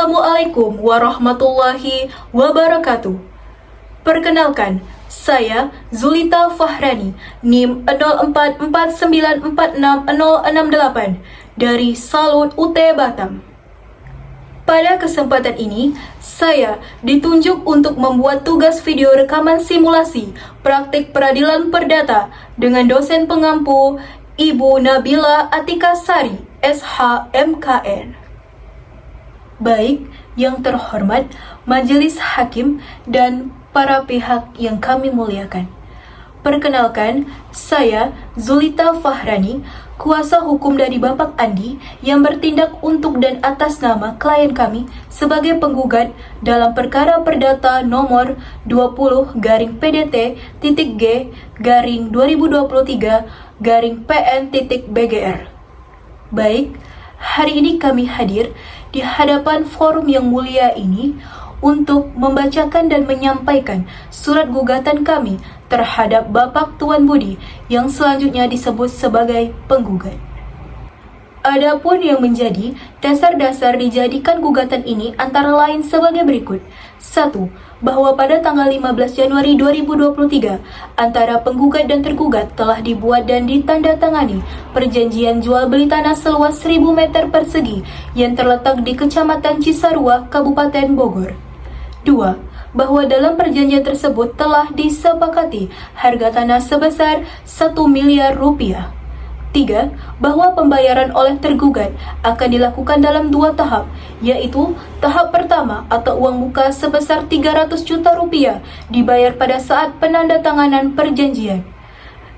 Assalamualaikum warahmatullahi wabarakatuh. Perkenalkan, saya Zulita Fahrani, NIM 0449466068 dari Salut UT Batam. Pada kesempatan ini, saya ditunjuk untuk membuat tugas video rekaman simulasi praktik peradilan perdata dengan dosen pengampu Ibu Nabila Atika Sari, SH.MKN. Baik, yang terhormat Majelis Hakim dan para pihak yang kami muliakan. Perkenalkan, saya Zulita Fahrani, kuasa hukum dari Bapak Andi yang bertindak untuk dan atas nama klien kami sebagai penggugat dalam perkara perdata nomor 20-G-2023-PN.BGR. Baik, hari ini kami hadir di hadapan forum yang mulia ini untuk membacakan dan menyampaikan surat gugatan kami terhadap Bapak Tuan Budi yang selanjutnya disebut sebagai penggugat. Adapun yang menjadi dasar-dasar dijadikan gugatan ini antara lain sebagai berikut. 1. Bahwa pada tanggal 15 Januari 2023, antara penggugat dan tergugat telah dibuat dan ditandatangani perjanjian jual beli tanah seluas 1000 meter persegi yang terletak di Kecamatan Cisarua, Kabupaten Bogor. 2. Bahwa dalam perjanjian tersebut telah disepakati harga tanah sebesar 1 miliar rupiah. 3. Bahwa pembayaran oleh tergugat akan dilakukan dalam 2 tahap, yaitu tahap pertama atau uang muka sebesar 300 juta rupiah dibayar pada saat penandatanganan perjanjian.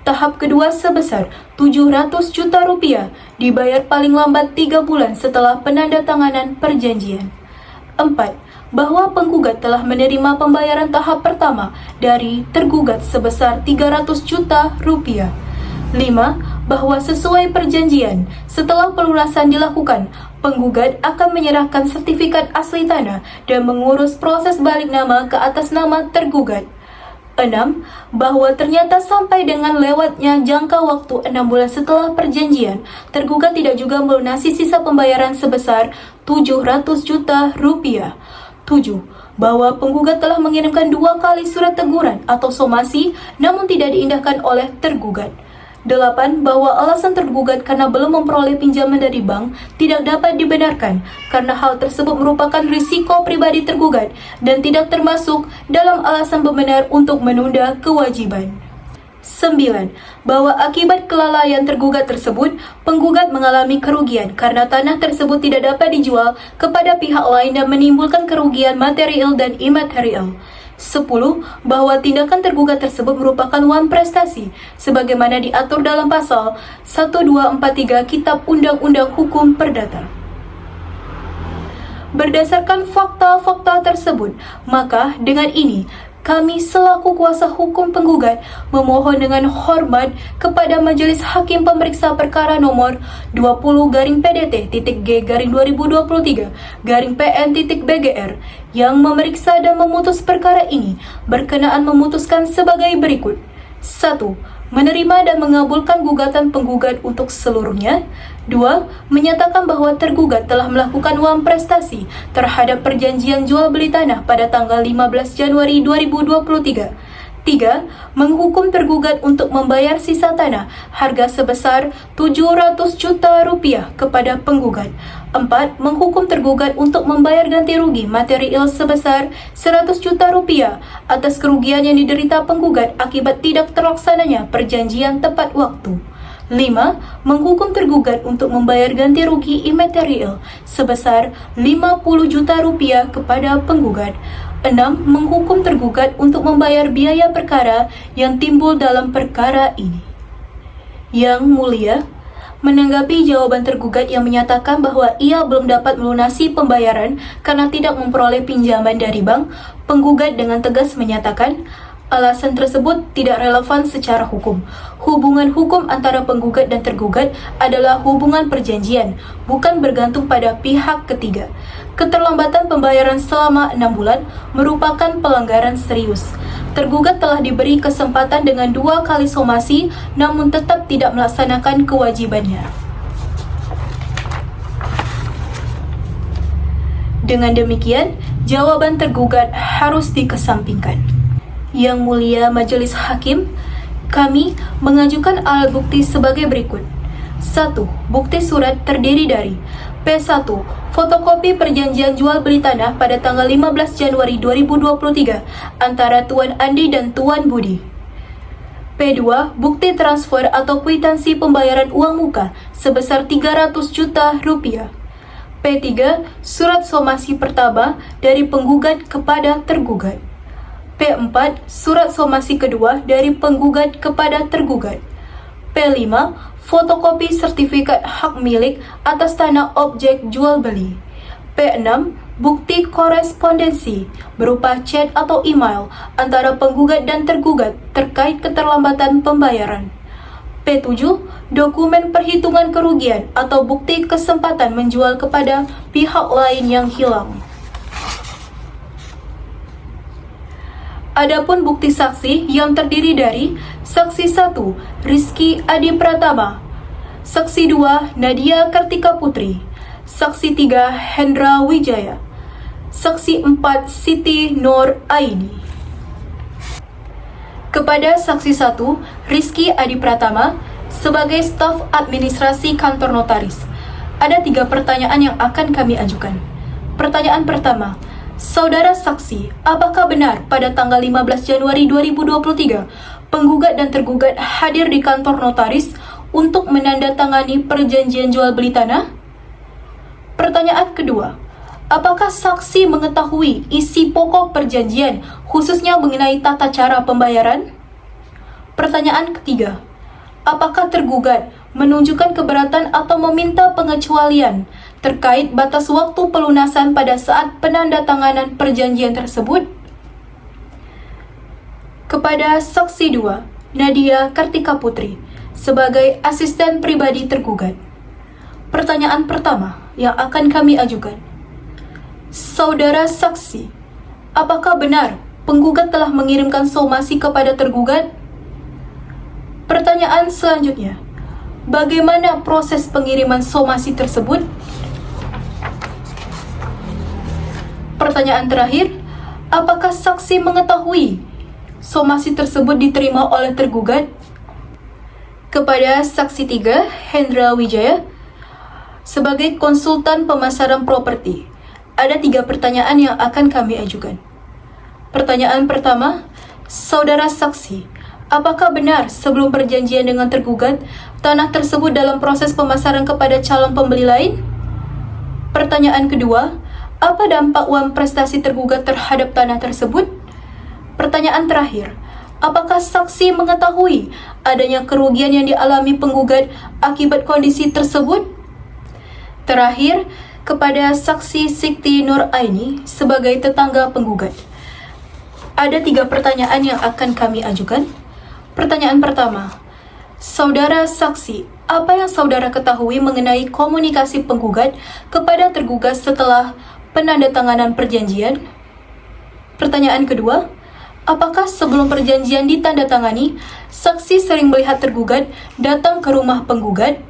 Tahap kedua sebesar 700 juta rupiah dibayar paling lambat 3 bulan setelah penandatanganan perjanjian. 4. Bahwa penggugat telah menerima pembayaran tahap pertama dari tergugat sebesar 300 juta rupiah. 5. Bahwa sesuai perjanjian, setelah pelunasan dilakukan, penggugat akan menyerahkan sertifikat asli tanah dan mengurus proses balik nama ke atas nama tergugat. 6. Bahwa ternyata sampai dengan lewatnya jangka waktu 6 bulan setelah perjanjian, tergugat tidak juga melunasi sisa pembayaran sebesar 700 juta rupiah. 7. Bahwa penggugat telah mengirimkan 2 kali surat teguran atau somasi namun tidak diindahkan oleh tergugat. 8. Bahwa alasan tergugat karena belum memperoleh pinjaman dari bank tidak dapat dibenarkan karena hal tersebut merupakan risiko pribadi tergugat dan tidak termasuk dalam alasan pembenar untuk menunda kewajiban. 9. Bahwa akibat kelalaian tergugat tersebut, penggugat mengalami kerugian karena tanah tersebut tidak dapat dijual kepada pihak lain dan menimbulkan kerugian material dan imaterial. 10. Bahwa tindakan tergugat tersebut merupakan wan prestasi sebagaimana diatur dalam pasal 1243 Kitab Undang-Undang Hukum Perdata. Berdasarkan fakta-fakta tersebut, maka dengan ini kami selaku kuasa hukum penggugat memohon dengan hormat kepada Majelis Hakim Pemeriksa Perkara nomor 20-PDT-G-2023-PN.BGR yang memeriksa dan memutus perkara ini berkenaan memutuskan sebagai berikut. 1. Menerima dan mengabulkan gugatan penggugat untuk seluruhnya. 2. Menyatakan bahwa tergugat telah melakukan uang prestasi terhadap perjanjian jual beli tanah pada tanggal 15 Januari 2023. 3. Menghukum tergugat untuk membayar sisa tanah harga sebesar 700 juta rupiah kepada penggugat. 4. Menghukum tergugat untuk membayar ganti rugi material sebesar 100 juta rupiah atas kerugian yang diderita penggugat akibat tidak terlaksananya perjanjian tepat waktu. 5. Menghukum tergugat untuk membayar ganti rugi imaterial sebesar 50 juta rupiah kepada penggugat. 6. Menghukum tergugat untuk membayar biaya perkara yang timbul dalam perkara ini. Yang mulia, menanggapi jawaban tergugat yang menyatakan bahwa ia belum dapat melunasi pembayaran karena tidak memperoleh pinjaman dari bank, penggugat dengan tegas menyatakan alasan tersebut tidak relevan secara hukum. Hubungan hukum antara penggugat dan tergugat adalah hubungan perjanjian, bukan bergantung pada pihak ketiga. Keterlambatan pembayaran selama 6 bulan merupakan pelanggaran serius. Tergugat telah diberi kesempatan dengan 2 kali somasi, namun tetap tidak melaksanakan kewajibannya. Dengan demikian, jawaban tergugat harus dikesampingkan. Yang Mulia Majelis Hakim, kami mengajukan alat bukti sebagai berikut. 1. Bukti surat terdiri dari P1. Fotokopi perjanjian jual beli tanah pada tanggal 15 Januari 2023 antara Tuan Andi dan Tuan Budi. P2. Bukti transfer atau kwitansi pembayaran uang muka sebesar 300 juta rupiah. P3. Surat somasi pertama dari penggugat kepada tergugat. P4. Surat somasi kedua dari penggugat kepada tergugat. P5. Fotokopi sertifikat hak milik atas tanah objek jual beli. P6. Bukti korespondensi berupa chat atau email antara penggugat dan tergugat terkait keterlambatan pembayaran. P7. Dokumen perhitungan kerugian atau bukti kesempatan menjual kepada pihak lain yang hilang. Adapun bukti saksi yang terdiri dari Saksi 1. Rizky Adi Pratama, Saksi 2. Nadia Kartika Putri, Saksi 3. Hendra Wijaya, Saksi 4. Siti Nur Aini. Kepada Saksi 1. Rizky Adi Pratama sebagai staf administrasi kantor notaris, ada 3 pertanyaan yang akan kami ajukan. Pertanyaan pertama, Saudara saksi, apakah benar pada tanggal 15 Januari 2023 penggugat dan tergugat hadir di kantor notaris untuk menandatangani perjanjian jual beli tanah? Pertanyaan kedua, apakah saksi mengetahui isi pokok perjanjian khususnya mengenai tata cara pembayaran? Pertanyaan ketiga, apakah tergugat menunjukkan keberatan atau meminta pengecualian terkait batas waktu pelunasan pada saat penandatanganan perjanjian tersebut? Kepada Saksi 2, Nadia Kartika Putri, sebagai asisten pribadi tergugat. Pertanyaan pertama yang akan kami ajukan. Saudara saksi, apakah benar penggugat telah mengirimkan somasi kepada tergugat? Pertanyaan selanjutnya, bagaimana proses pengiriman somasi tersebut? Pertanyaan terakhir, apakah saksi mengetahui somasi tersebut diterima oleh tergugat? Kepada Saksi 3, Hendra Wijaya, sebagai konsultan pemasaran properti, ada 3 pertanyaan yang akan kami ajukan. Pertanyaan pertama, Saudara saksi, apakah benar sebelum perjanjian dengan tergugat, tanah tersebut dalam proses pemasaran kepada calon pembeli lain? Pertanyaan kedua, apa dampak uang prestasi tergugat terhadap tanah tersebut? Pertanyaan terakhir, apakah saksi mengetahui adanya kerugian yang dialami penggugat akibat kondisi tersebut? Terakhir, kepada Saksi Siti Nur Aini sebagai tetangga penggugat. Ada 3 pertanyaan yang akan kami ajukan. Pertanyaan pertama, Saudara saksi, apa yang saudara ketahui mengenai komunikasi penggugat kepada tergugat setelah penandatanganan perjanjian? Pertanyaan kedua, apakah sebelum perjanjian ditandatangani, saksi sering melihat tergugat datang ke rumah penggugat?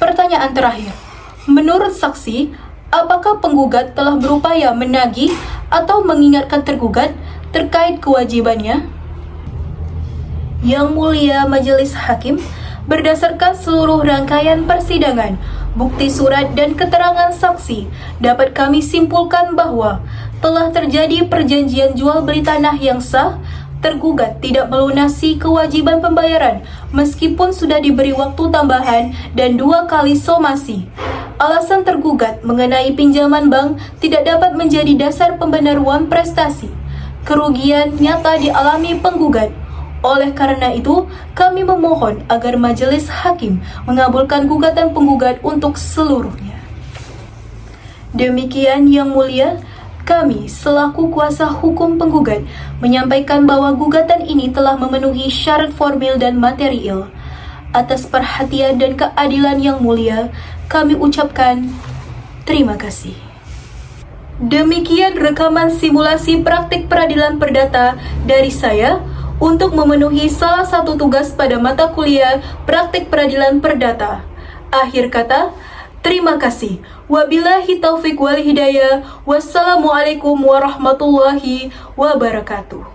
Pertanyaan terakhir, menurut saksi, apakah penggugat telah berupaya menagih atau mengingatkan tergugat terkait kewajibannya? Yang Mulia Majelis Hakim, berdasarkan seluruh rangkaian persidangan, bukti surat dan keterangan saksi, dapat kami simpulkan bahwa telah terjadi perjanjian jual beli tanah yang sah. Tergugat tidak melunasi kewajiban pembayaran meskipun sudah diberi waktu tambahan dan 2 kali somasi. Alasan tergugat mengenai pinjaman bank tidak dapat menjadi dasar pembenaran prestasi. Kerugian nyata dialami penggugat. Oleh karena itu, kami memohon agar Majelis Hakim mengabulkan gugatan penggugat untuk seluruhnya. Demikian Yang Mulia, kami selaku kuasa hukum penggugat menyampaikan bahwa gugatan ini telah memenuhi syarat formil dan material. Atas perhatian dan keadilan Yang Mulia, kami ucapkan terima kasih. Demikian rekaman simulasi praktik peradilan perdata dari saya untuk memenuhi salah satu tugas pada mata kuliah praktik peradilan perdata. Akhir kata, Terima kasih. Wabillahi taufik wal hidayah. Wassalamualaikum warahmatullahi wabarakatuh.